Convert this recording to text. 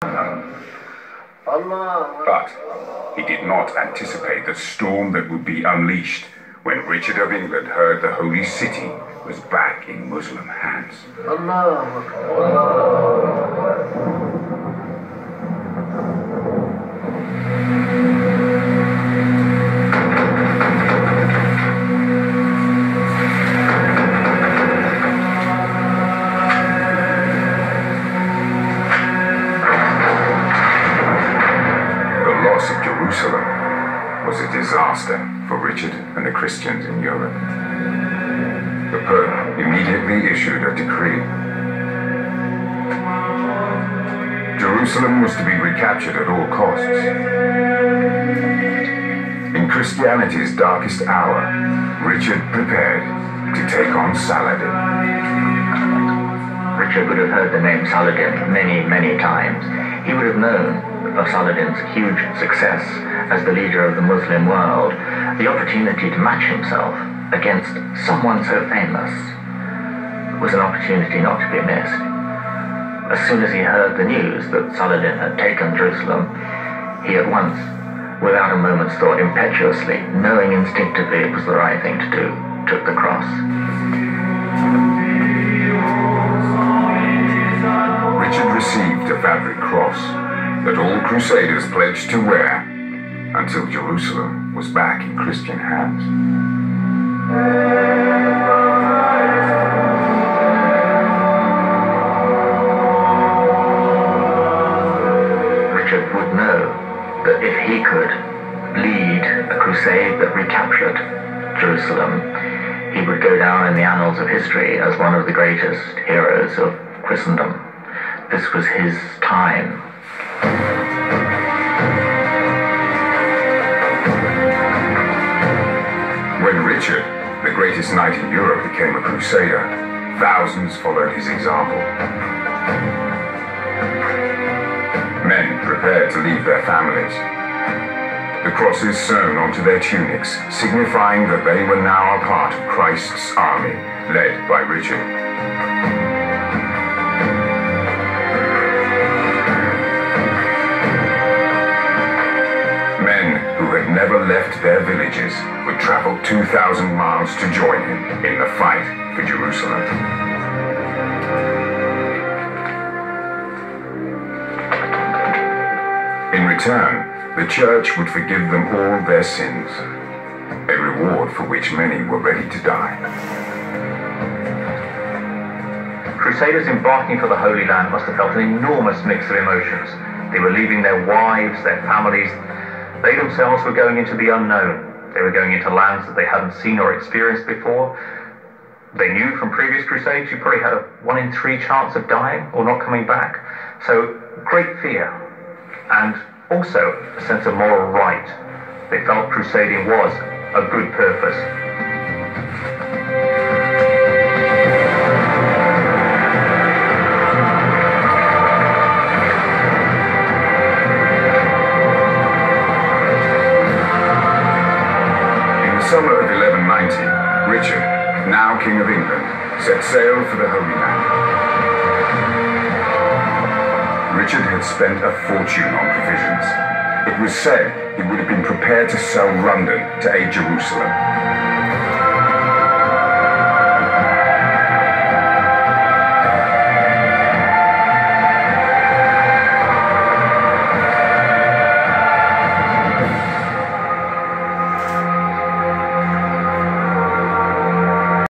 But he did not anticipate the storm that would be unleashed when Richard of England heard the holy city was back in Muslim hands. The loss of Jerusalem was a disaster for Richard and the Christians in Europe. The Pope immediately issued a decree. Jerusalem was to be recaptured at all costs. In Christianity's darkest hour, Richard prepared to take on Saladin. Richard would have heard the name Saladin many, many times. He would have known of Saladin's huge success as the leader of the Muslim world. The opportunity to match himself against someone so famous was an opportunity not to be missed. As soon as he heard the news that Saladin had taken Jerusalem, he at once, without a moment's thought, impetuously, knowing instinctively it was the right thing to do, took the cross. Richard received a fabric cross that all crusaders pledged to wear until Jerusalem was back in Christian hands. Richard would know that if he could lead a crusade that recaptured Jerusalem, he would go down in the annals of history as one of the greatest heroes of Christendom. This was his time. When Richard, the greatest knight in Europe, became a crusader, thousands followed his example. Men prepared to leave their families. The crosses sewn onto their tunics, signifying that they were now a part of Christ's army, led by Richard. Who had never left their villages would travel 2,000 miles to join him in the fight for Jerusalem. In return, the church would forgive them all their sins, a reward for which many were ready to die. Crusaders embarking for the Holy Land must have felt an enormous mix of emotions. They were leaving their wives, their families. They themselves were going into the unknown. They were going into lands that they hadn't seen or experienced before. They knew from previous crusades you probably had a 1 in 3 chance of dying or not coming back. So great fear and also a sense of moral right. They felt crusading was a good purpose. Summer of 1190, Richard, now King of England, set sail for the Holy Land. Richard had spent a fortune on provisions. It was said he would have been prepared to sell London to aid Jerusalem.